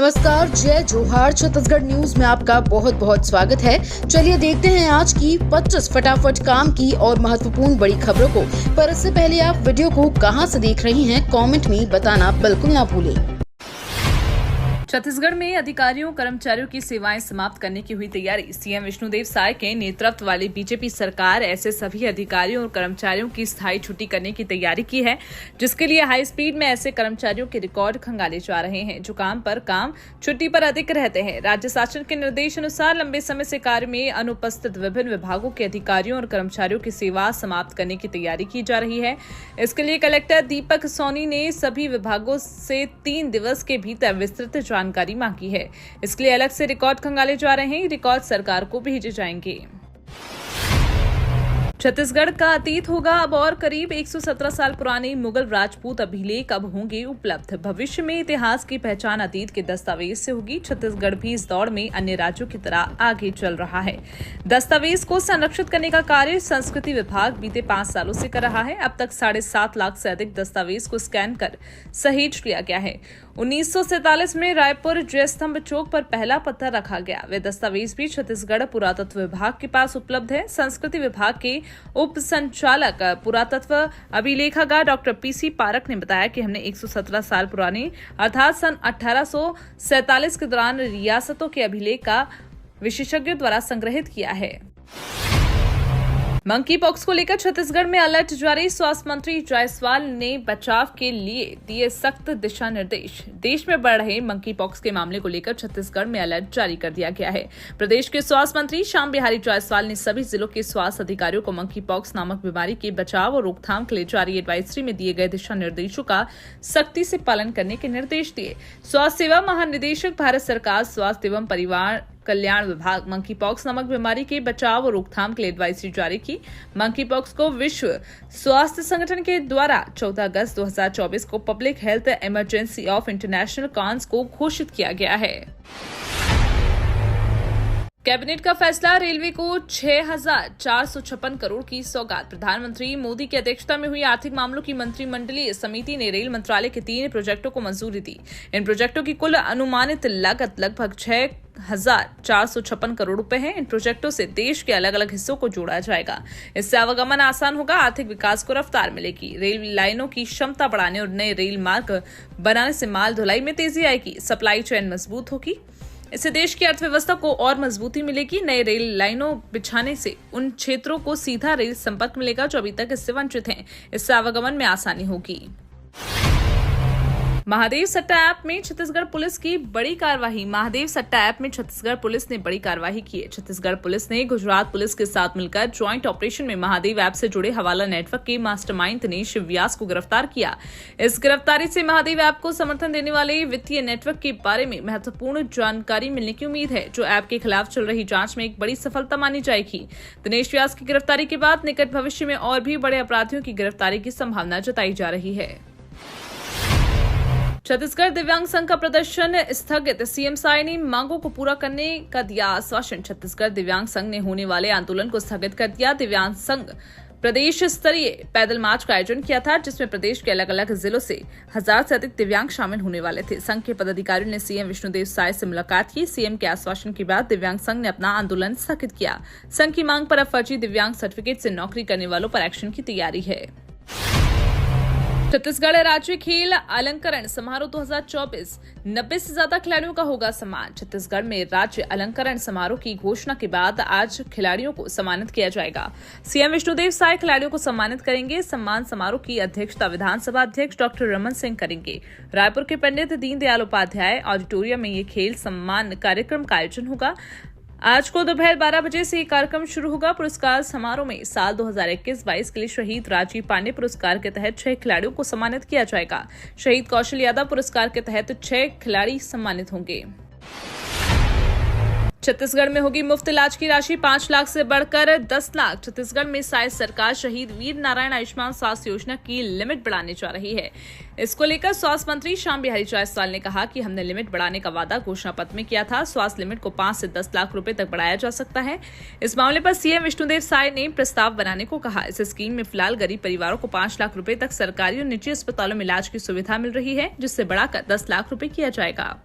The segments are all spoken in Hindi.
नमस्कार, जय जोहार। छत्तीसगढ़ न्यूज में आपका बहुत बहुत स्वागत है। चलिए देखते हैं आज की 25 फटाफट काम की और महत्वपूर्ण बड़ी खबरों को। पर इससे पहले आप वीडियो को कहां से देख रही हैं, कमेंट में बताना बिल्कुल ना भूलें। छत्तीसगढ़ में अधिकारियों कर्मचारियों की सेवाएं समाप्त करने की हुई तैयारी। सीएम विष्णुदेव साय के नेतृत्व वाली बीजेपी सरकार ऐसे सभी अधिकारियों और कर्मचारियों की स्थायी छुट्टी करने की तैयारी की है, जिसके लिए हाई स्पीड में ऐसे कर्मचारियों के रिकॉर्ड खंगाले जा रहे हैं जो काम छुट्टी पर अधिक रहते हैं। राज्य शासन के निर्देश अनुसार लंबे समय से कार्य में अनुपस्थित विभिन्न विभागों के अधिकारियों और कर्मचारियों की सेवा समाप्त करने की तैयारी की जा रही है। इसके लिए कलेक्टर दीपक सोनी ने सभी विभागों से 3 दिवस के भीतर विस्तृत जानकारी मांगी है। इसके लिए अलग से रिकॉर्ड खंगाले जा रहे हैं। रिकॉर्ड सरकार को भेजे जाएंगे। छत्तीसगढ़ का अतीत होगा अब और करीब 117 साल पुराने मुगल राजपूत अभिलेख अब होंगे उपलब्ध। भविष्य में इतिहास की पहचान अतीत के दस्तावेज से होगी। छत्तीसगढ़ भी इस दौड़ में अन्य राज्यों की तरह आगे चल रहा है। दस्तावेज को संरक्षित करने का कार्य संस्कृति विभाग बीते 5 सालों से कर रहा है। अब तक 7.5 लाख से अधिक दस्तावेज को स्कैन कर सहेज लिया गया है। 1947 में रायपुर जयस्तंभ चौक पर पहला पत्थर रखा गया। वे दस्तावेज भी छत्तीसगढ़ पुरातत्व विभाग के पास उपलब्ध है। संस्कृति विभाग के उप संचालक पुरातत्व अभिलेखागार डॉक्टर पीसी पारक ने बताया कि हमने 117 साल पुराने अर्थात सन 1847 के दौरान रियासतों के अभिलेख का विशेषज्ञों द्वारा संग्रहित किया है। मंकी पॉक्स को लेकर छत्तीसगढ़ में अलर्ट जारी। स्वास्थ्य मंत्री जायसवाल ने बचाव के लिए दिए सख्त दिशा निर्देश। देश में बढ़ रहे मंकी पॉक्स के मामले को लेकर छत्तीसगढ़ में अलर्ट जारी कर दिया गया है। प्रदेश के स्वास्थ्य मंत्री श्याम बिहारी जायसवाल ने सभी जिलों के स्वास्थ्य अधिकारियों को मंकी पॉक्स नामक बीमारी के बचाव और रोकथाम के लिए जारी एडवाइजरी में दिए गए दिशा निर्देशों का सख्ती से पालन करने के निर्देश दिए। स्वास्थ्य सेवा महानिदेशक, भारत सरकार स्वास्थ्य एवं परिवार कल्याण विभाग मंकी पॉक्स नामक बीमारी के बचाव और रोकथाम के लिए एडवाइजरी जारी की। मंकी पॉक्स को विश्व स्वास्थ्य संगठन के द्वारा 14 अगस्त 2024 को public health emergency of international cons को घोषित किया गया है। कैबिनेट का फैसला, रेलवे को 6,456 करोड़ की सौगात। प्रधानमंत्री मोदी की अध्यक्षता में हुई आर्थिक मामलों की मंत्रिमंडलीय समिति ने रेल मंत्रालय के 3 प्रोजेक्टों को मंजूरी दी। इन प्रोजेक्टों की कुल अनुमानित लागत लगभग 6,456 करोड़ रुपए है। इन प्रोजेक्टों से देश के अलग अलग हिस्सों को जोड़ा जाएगा। इससे आवागमन आसान होगा, आर्थिक विकास को रफ्तार मिलेगी। रेल लाइनों की क्षमता बढ़ाने और नए रेल मार्ग बनाने से माल ढुलाई में तेजी आएगी। सप्लाई चेन मजबूत होगी। इससे देश की अर्थव्यवस्था को और मजबूती मिलेगी। नए रेल लाइनों बिछाने से उन क्षेत्रों को सीधा रेल संपर्क मिलेगा जो अभी तक इससे वंचित हैं। इससे आवागमन में आसानी होगी। महादेव सट्टा ऐप में छत्तीसगढ़ पुलिस की बड़ी कार्रवाई। महादेव सट्टा ऐप में छत्तीसगढ़ पुलिस ने बड़ी कार्रवाई की है। छत्तीसगढ़ पुलिस ने गुजरात पुलिस के साथ मिलकर ज्वाइंट ऑपरेशन में महादेव ऐप से जुड़े हवाला नेटवर्क के मास्टरमाइंड दिनेश व्यास को गिरफ्तार किया। इस गिरफ्तारी से महादेव ऐप को समर्थन देने वाले वित्तीय नेटवर्क के बारे में महत्वपूर्ण जानकारी मिलने की उम्मीद है, जो ऐप के खिलाफ चल रही जांच में एक बड़ी सफलता मानी जाएगी। दिनेश व्यास की गिरफ्तारी के बाद निकट भविष्य में और भी बड़े अपराधियों की गिरफ्तारी की संभावना जताई जा रही है। छत्तीसगढ़ दिव्यांग संघ का प्रदर्शन स्थगित। सीएम साय ने मांगों को पूरा करने का दिया आश्वासन। छत्तीसगढ़ दिव्यांग संघ ने होने वाले आंदोलन को स्थगित कर दिया। दिव्यांग संघ प्रदेश स्तरीय पैदल मार्च का आयोजन किया था, जिसमें प्रदेश के अलग अलग जिलों से 1000 से अधिक दिव्यांग शामिल होने वाले थे। संघ के पदाधिकारियों ने सीएम विष्णुदेव साय से मुलाकात की। सीएम के आश्वासन के बाद दिव्यांग संघ ने अपना आंदोलन स्थगित किया। संघ की मांग पर अब फर्जी दिव्यांग सर्टिफिकेट से नौकरी करने वालों पर एक्शन की तैयारी है। छत्तीसगढ़ राज्य खेल अलंकरण समारोह 2024, 90 से ज्यादा खिलाड़ियों का होगा सम्मान। छत्तीसगढ़ में राज्य अलंकरण समारोह की घोषणा के बाद आज खिलाड़ियों को सम्मानित किया जाएगा। सीएम विष्णुदेव साय खिलाड़ियों को सम्मानित करेंगे। सम्मान समारोह की अध्यक्षता विधानसभा अध्यक्ष डॉक्टर रमन सिंह करेंगे। रायपुर के पंडित दीनदयाल उपाध्याय ऑडिटोरियम में ये खेल सम्मान कार्यक्रम का आयोजन होगा। आज को दोपहर 12 बजे से ये कार्यक्रम शुरू होगा। पुरस्कार समारोह में साल 2021-22 के लिए शहीद राजीव पांडे पुरस्कार के तहत 6 खिलाड़ियों को सम्मानित किया जाएगा। शहीद कौशल यादव पुरस्कार के तहत 6 खिलाड़ी सम्मानित होंगे। छत्तीसगढ़ में होगी मुफ्त इलाज की राशि 5 लाख से बढ़कर 10 लाख। छत्तीसगढ़ में साय सरकार शहीद वीर नारायण आयुष्मान स्वास्थ्य योजना की लिमिट बढ़ाने जा रही है। इसको लेकर स्वास्थ्य मंत्री श्याम बिहारी जायसवाल ने कहा कि हमने लिमिट बढ़ाने का वादा घोषणा पत्र में किया था। स्वास्थ्य लिमिट को 5 से 10 लाख रुपए तक बढ़ाया जा सकता है। इस मामले पर सीएम विष्णुदेव साय ने प्रस्ताव बनाने को कहा। इस स्कीम में फिलहाल गरीब परिवारों को 5 लाख रुपए तक सरकारी और निजी अस्पतालों में इलाज की सुविधा मिल रही है, जिससे बढ़ाकर 10 लाख रुपए किया जाएगा।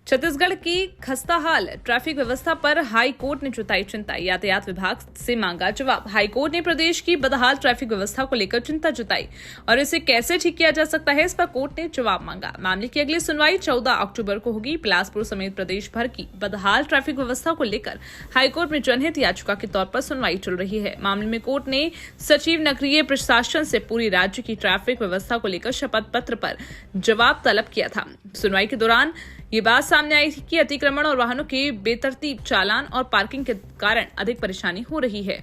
छत्तीसगढ़ की खस्ताहाल ट्रैफिक व्यवस्था पर हाई कोर्ट ने जताई चिंता, यातायात विभाग से मांगा जवाब। हाई कोर्ट ने प्रदेश की बदहाल ट्रैफिक व्यवस्था को लेकर चिंता जताई और इसे कैसे ठीक किया जा सकता है, इस पर कोर्ट ने जवाब मांगा। मामले की अगली सुनवाई 14 अक्टूबर को होगी। बिलासपुर समेत प्रदेश भर की बदहाल ट्रैफिक व्यवस्था को लेकर हाईकोर्ट में जनहित याचिका के तौर पर सुनवाई चल रही है। मामले में कोर्ट ने सचिव नगरीय प्रशासन से पूरी राज्य की ट्रैफिक व्यवस्था को लेकर शपथ पत्र पर जवाब तलब किया था। सुनवाई के दौरान ये बात सामने आई थी कि अतिक्रमण और वाहनों के बेतरतीब चालान और पार्किंग के कारण अधिक परेशानी हो रही है।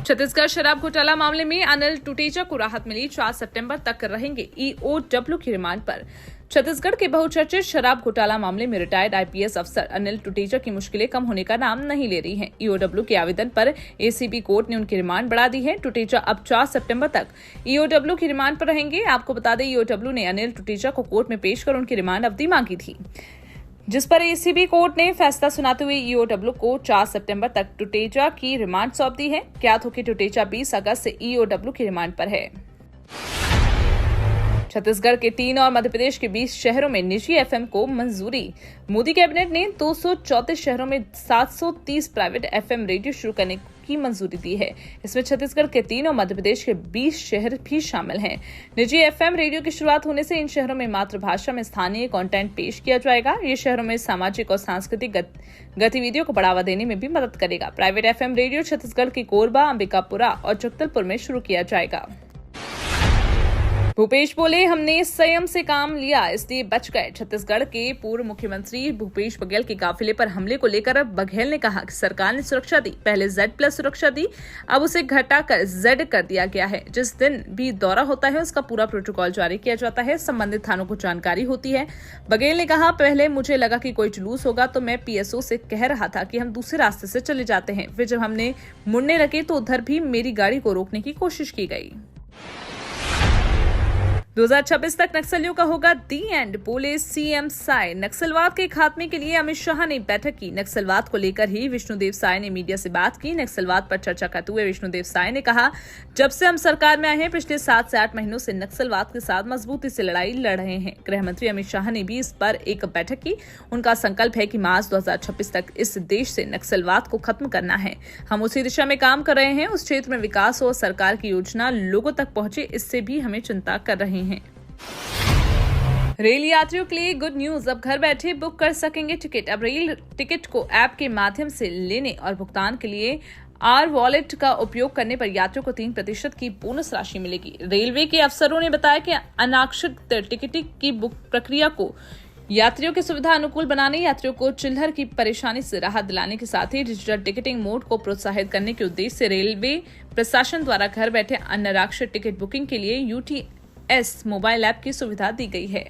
छत्तीसगढ़ शराब घोटाला मामले में अनिल टुटेजा को राहत मिली। 4 सितंबर तक रहेंगे ईओडब्ल्यू की रिमांड पर। छत्तीसगढ़ के बहुचर्चित शराब घोटाला मामले में रिटायर्ड आईपीएस अफसर अनिल टुटेजा की मुश्किलें कम होने का नाम नहीं ले रही हैं। ईओडब्ल्यू के आवेदन पर एसीबी कोर्ट ने उनकी रिमांड बढ़ा दी है। टुटेजा अब 4 सितंबर तक ईओडब्ल्यू की रिमांड पर रहेंगे। आपको बता दें, ईओडब्ल्यू ने अनिल टुटेजा को कोर्ट में पेश कर उनकी रिमांड अवधि मांगी थी, जिस पर एसीबी कोर्ट ने फैसला सुनाते हुए ईओडब्ल्यू को 4 सितंबर तक टुटेजा की रिमांड सौंप दी है। ज्ञात हो कि टुटेजा 20 अगस्त से ईओडब्ल्यू की रिमांड पर है। छत्तीसगढ़ के 3 और मध्य प्रदेश के 20 शहरों में निजी एफएम को मंजूरी। मोदी कैबिनेट ने 234 शहरों में 730 प्राइवेट एफएम रेडियो शुरू करने की मंजूरी दी है। इसमें छत्तीसगढ़ के 3 और मध्य प्रदेश के 20 शहर भी शामिल हैं। निजी एफएम रेडियो की शुरुआत होने से इन शहरों में मातृभाषा में स्थानीय कंटेंट पेश किया जाएगा। ये शहरों में सामाजिक और सांस्कृतिक गतिविधियों को बढ़ावा देने में भी मदद करेगा। प्राइवेट एफएम रेडियो छत्तीसगढ़ की कोरबा, अंबिकापुरा और जगदलपुर में शुरू किया जाएगा। भूपेश बोले, हमने संयम से काम लिया इसलिए बच गए। छत्तीसगढ़ के पूर्व मुख्यमंत्री भूपेश बघेल के काफिले पर हमले को लेकर बघेल ने कहा कि सरकार ने सुरक्षा दी, पहले Z+ सुरक्षा दी, अब उसे घटाकर Z कर दिया गया है। जिस दिन भी दौरा होता है उसका पूरा प्रोटोकॉल जारी किया जाता है, संबंधित थानों को जानकारी होती है। बघेल ने कहा, पहले मुझे लगा कि कोई जुलूस होगा तो मैं पीएसओ से कह रहा था कि हम दूसरे रास्ते से चले जाते हैं। फिर जब हमने मुड़ने लगे तो उधर भी मेरी गाड़ी को रोकने की कोशिश की गई। 2026 तक नक्सलियों का होगा दी एंड, बोले सीएम साय। नक्सलवाद के खात्मे के लिए अमित शाह ने बैठक की। नक्सलवाद को लेकर ही विष्णुदेव साय ने मीडिया से बात की। नक्सलवाद पर चर्चा करते हुए विष्णुदेव साय ने कहा, जब से हम सरकार में आए हैं पिछले 7 से 8 महीनों से नक्सलवाद के साथ मजबूती से लड़ाई लड़ रहे हैं। गृह मंत्री अमित शाह ने भी इस पर एक बैठक की। उनका संकल्प है कि मार्च 2026 तक इस देश से नक्सलवाद को खत्म करना है। हम उसी दिशा में काम कर रहे हैं। उस क्षेत्र में विकास और सरकार की योजना लोगों तक पहुंचे, इससे भी हमें चिंता कर रहे हैं। रेल यात्रियों के लिए गुड न्यूज, अब घर बैठे बुक कर सकेंगे टिकट। अब रेल टिकट को ऐप के माध्यम से लेने और भुगतान के लिए R-Wallet का उपयोग करने पर यात्रियों को 3% की बोनस राशि मिलेगी। रेलवे के अफसरों ने बताया कि अनारक्षित टिकटिंग की बुक प्रक्रिया को यात्रियों की सुविधा अनुकूल बनाने, यात्रियों को चिल्लर की परेशानी से राहत दिलाने के साथ ही डिजिटल टिकटिंग मोड को प्रोत्साहित करने के उद्देश्य से रेलवे प्रशासन द्वारा घर बैठे अनारक्षित टिकट बुकिंग के लिए UTS मोबाइल ऐप की सुविधा दी गई है।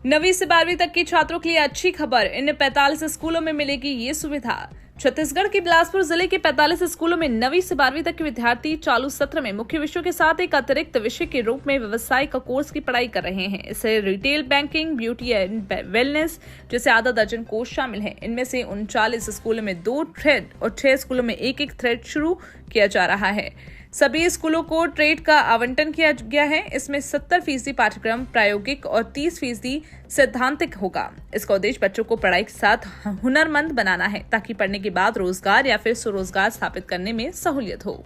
9वीं से 12वीं तक के छात्रों के लिए अच्छी खबर, इन 45 स्कूलों में मिलेगी ये सुविधा। छत्तीसगढ़ के बिलासपुर जिले के 45 स्कूलों में 9वीं से 12वीं तक के विद्यार्थी चालू सत्र में मुख्य विषयों के साथ एक अतिरिक्त विषय के रूप में व्यवसाय का कोर्स की पढ़ाई कर रहे हैं। इससे retail banking, beauty and wellness जैसे आधा दर्जन कोर्स शामिल हैं। इनमें से 39 स्कूलों में 2 थ्रेड और 6 स्कूलों में 1-1 थ्रेड शुरू किया जा रहा है। सभी स्कूलों को ट्रेड का आवंटन किया गया है। इसमें 70% पाठ्यक्रम प्रायोगिक और 30% सैद्धांतिक होगा। इसका उद्देश्य बच्चों को पढ़ाई के साथ हुनरमंद बनाना है, ताकि पढ़ने के बाद रोजगार या फिर स्वरोजगार स्थापित करने में सहूलियत हो।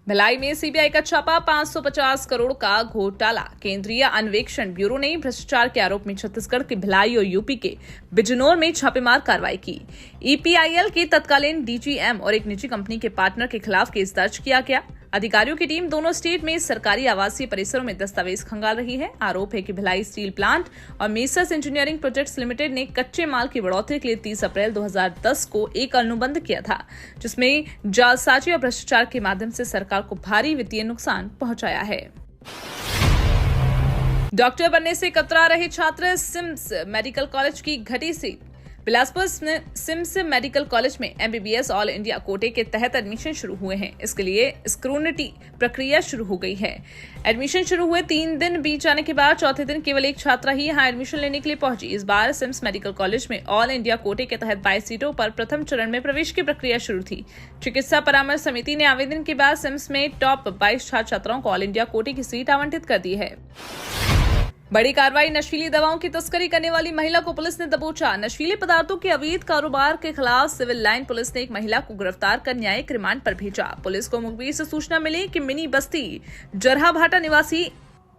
भिलाई में सीबीआई का छापा, 550 करोड़ का घोटाला। केंद्रीय अन्वेषण ब्यूरो ने भ्रष्टाचार के आरोप में छत्तीसगढ़ के भिलाई और यूपी के बिजनौर में छापेमार कार्रवाई की। ईपीआईएल के तत्कालीन डीजीएम और एक निजी कंपनी के पार्टनर के खिलाफ केस दर्ज किया गया। अधिकारियों की टीम दोनों स्टेट में सरकारी आवासीय परिसरों में दस्तावेज खंगाल रही है। आरोप है कि भिलाई स्टील प्लांट और मेसर्स इंजीनियरिंग प्रोजेक्ट्स लिमिटेड ने कच्चे माल की बढ़ोतरी के लिए 30 अप्रैल 2010 को एक अनुबंध किया था, जिसमें जालसाजी और भ्रष्टाचार के माध्यम से सरकार को भारी वित्तीय नुकसान पहुंचाया है। डॉक्टर बनने से कतरा रहे छात्र, सिम्स मेडिकल कॉलेज की घटी सीट। बिलासपुर सिम्स मेडिकल कॉलेज में MBBS ऑल इंडिया कोटे के तहत एडमिशन शुरू हुए हैं। इसके लिए स्क्रूनिटी प्रक्रिया शुरू हो गई है। एडमिशन शुरू हुए 3 दिन बीत जाने के बाद चौथे दिन केवल एक छात्रा ही यहां एडमिशन लेने के लिए पहुंची। इस बार सिम्स मेडिकल कॉलेज में ऑल इंडिया कोटे के तहत 22 सीटों पर प्रथम चरण में प्रवेश की प्रक्रिया शुरू थी। चिकित्सा परामर्श समिति ने आवेदन के बाद सिम्स में टॉप 22 छात्र छात्राओं को ऑल इंडिया कोटे की सीट आवंटित कर दी है। बड़ी कार्रवाई, नशीली दवाओं की तस्करी करने वाली महिला को पुलिस ने दबोचा। नशीले पदार्थों के अवैध कारोबार के खिलाफ सिविल लाइन पुलिस ने एक महिला को गिरफ्तार कर न्यायिक रिमांड पर भेजा। पुलिस को मुखबिर से सूचना मिली कि मिनी बस्ती जरहाभाटा निवासी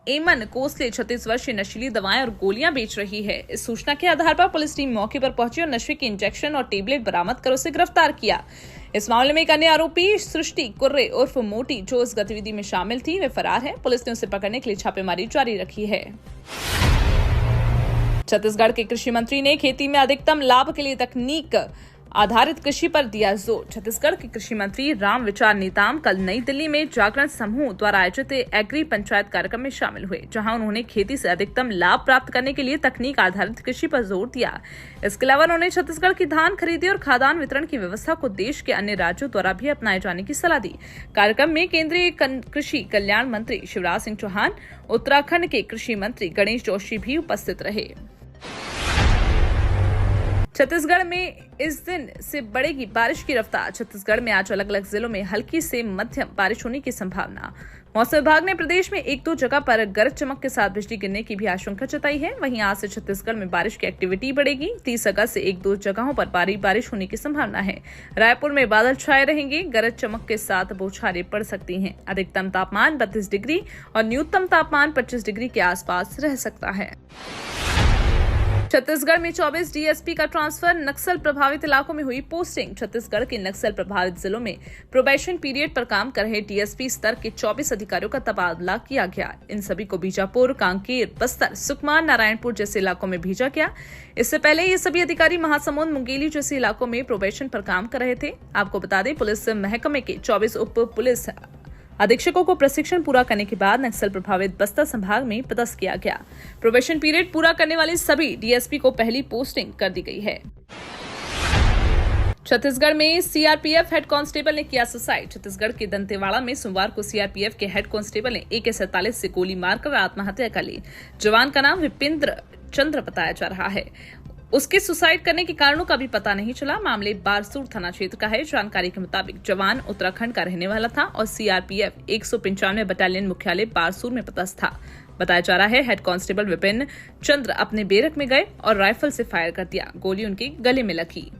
एमन कोसले 36 वर्षीय नशीली दवाएं और गोलियां बेच रही है। इस सूचना के आधार पर पुलिस टीम मौके पर पहुंची और नशे के इंजेक्शन और टेबलेट बरामद कर उसे गिरफ्तार किया। इस मामले में एक अन्य आरोपी सृष्टि कुर्रे उर्फ मोटी, जो इस गतिविधि में शामिल थी, वे फरार है। पुलिस ने उसे पकड़ने के लिए छापेमारी जारी रखी है। छत्तीसगढ़ के कृषि मंत्री ने खेती में अधिकतम लाभ के लिए तकनीक आधारित कृषि पर दिया जोर। छत्तीसगढ़ के कृषि मंत्री राम विचार नेताम कल नई दिल्ली में जागरण समूह द्वारा आयोजित एग्री पंचायत कार्यक्रम में शामिल हुए, जहां उन्होंने खेती से अधिकतम लाभ प्राप्त करने के लिए तकनीक आधारित कृषि पर जोर दिया। इसके अलावा उन्होंने छत्तीसगढ़ की धान खरीदी और खाद्यान्न वितरण की व्यवस्था को देश के अन्य राज्यों द्वारा भी अपनाए जाने की सलाह दी। कार्यक्रम में केंद्रीय कृषि कल्याण मंत्री शिवराज सिंह चौहान, उत्तराखंड के कृषि मंत्री गणेश जोशी भी उपस्थित रहे। छत्तीसगढ़ में इस दिन से बढ़ेगी बारिश की रफ्तार। छत्तीसगढ़ में आज अलग अलग जिलों में हल्की से मध्यम बारिश होने की संभावना। मौसम विभाग ने प्रदेश में 1-2 जगह पर गरज चमक के साथ बिजली गिरने की भी आशंका जताई है। वहीं आज से छत्तीसगढ़ में बारिश की एक्टिविटी बढ़ेगी। 30 अगस्त से 1-2 जगहों पर भारी बारिश होने की संभावना है। रायपुर में बादल छाए रहेंगे, गरज चमक के साथ बौछारें पड़ सकती हैं। अधिकतम तापमान 32 डिग्री और न्यूनतम तापमान 25 डिग्री के आसपास रह सकता है। छत्तीसगढ़ में 24 डीएसपी का ट्रांसफर, नक्सल प्रभावित इलाकों में हुई पोस्टिंग। छत्तीसगढ़ के नक्सल प्रभावित जिलों में प्रोबेशन पीरियड पर काम कर रहे डीएसपी स्तर के 24 अधिकारियों का तबादला किया गया। इन सभी को बीजापुर, कांकेर, बस्तर, सुकमा, नारायणपुर जैसे इलाकों में भेजा गया। इससे पहले ये सभी अधिकारी महासमुंद, मुंगेली जैसे इलाकों में प्रोबेशन पर काम कर रहे थे। आपको बता दें, पुलिस महकमे के 24 उप पुलिस अधीक्षकों को प्रशिक्षण पूरा करने के बाद नक्सल प्रभावित बस्तर संभाग में पदस्थ किया गया। प्रोबेशन पीरियड पूरा करने वाले सभी डीएसपी को पहली पोस्टिंग कर दी गई है। छत्तीसगढ़ में सीआरपीएफ हेड कांस्टेबल ने किया सुसाइड। छत्तीसगढ़ के दंतेवाड़ा में सोमवार को सीआरपीएफ के हेड कांस्टेबल ने AK-47 से गोली मारकर आत्महत्या कर ली। जवान का नाम विपिंद्र चंद्र बताया जा रहा है। उसके सुसाइड करने के कारणों का भी पता नहीं चला। मामले बारसूर थाना क्षेत्र का है। जानकारी के मुताबिक जवान उत्तराखंड का रहने वाला था और सीआरपीएफ 195 बटालियन मुख्यालय बारसूर में पदस्थ था। बताया जा रहा है, हेड कांस्टेबल विपिन चंद्र अपने बैरक में गए और राइफल से फायर कर दिया। गोली उनके गले में लगी।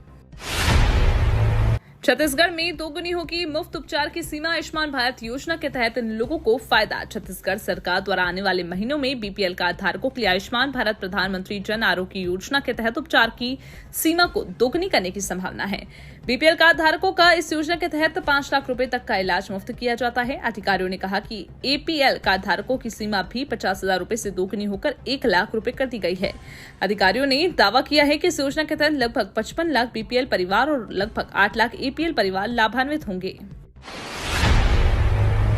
छत्तीसगढ़ में दोगुनी होगी मुफ्त उपचार की सीमा। आयुष्मान भारत योजना के तहत इन लोगों को फायदा। छत्तीसगढ़ सरकार द्वारा आने वाले महीनों में बीपीएल कार्ड धारकों के लिए आयुष्मान भारत प्रधानमंत्री जन आरोग्य योजना के तहत उपचार की सीमा को दोगुनी करने की संभावना है। बीपीएल कार्ड धारकों का इस योजना के तहत 5 लाख रुपए तक का इलाज मुफ्त किया जाता है। अधिकारियों ने कहा कि एपीएल कार्ड धारकों की सीमा भी 50,000 रुपए से दोगुनी होकर 1 लाख रुपए कर दी गई है। अधिकारियों ने दावा किया है कि इस योजना के तहत लगभग 55 लाख बीपीएल परिवार और लगभग 8 लाख एपीएल परिवार लाभान्वित होंगे।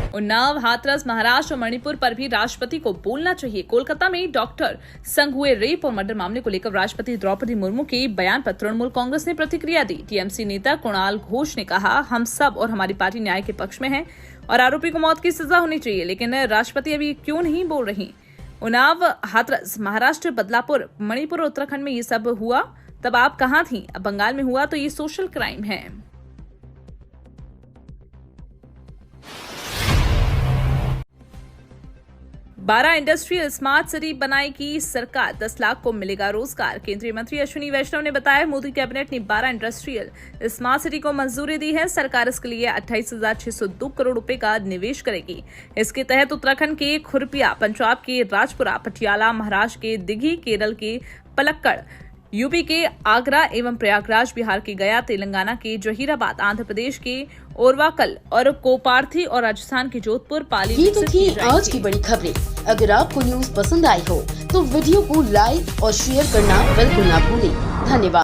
उन्नाव, हाथरस, महाराष्ट्र और मणिपुर पर भी राष्ट्रपति को बोलना चाहिए। कोलकाता में डॉक्टर संग हुए रेप और मर्डर मामले को लेकर राष्ट्रपति द्रौपदी मुर्मू के बयान पर तृणमूल कांग्रेस ने प्रतिक्रिया दी। टीएमसी नेता कुणाल घोष ने कहा, हम सब और हमारी पार्टी न्याय के पक्ष में है और आरोपी को मौत की सजा होनी चाहिए, लेकिन राष्ट्रपति अभी क्यों नहीं बोल रही। उन्नाव, हाथरस, महाराष्ट्र, बदलापुर, मणिपुर और उत्तराखंड में ये सब हुआ, तब आप कहाँ थी? अब बंगाल में हुआ तो ये सोशल क्राइम है। बारह इंडस्ट्रियल स्मार्ट सिटी बनाएगी सरकार, 10 लाख को मिलेगा रोजगार। केंद्रीय मंत्री अश्विनी वैष्णव ने बताया, मोदी कैबिनेट ने 12 इंडस्ट्रियल स्मार्ट सिटी को मंजूरी दी है। सरकार इसके लिए 28,602 करोड़ रुपए का निवेश करेगी। इसके तहत उत्तराखंड के खुरपिया, पंजाब के राजपुरा, पटियाला, महाराष्ट्र के दिघी, केरल के पलक्कड़, यूपी के आगरा एवं प्रयागराज, बिहार के गया, तेलंगाना के जहीराबाद, आंध्र प्रदेश के ओरवाकल और कोपार्थी और राजस्थान के जोधपुर, पाली। ये तो थी आज की बड़ी खबरें। अगर आपको न्यूज पसंद आई हो तो वीडियो को लाइक और शेयर करना बिल्कुल ना भूलें। धन्यवाद।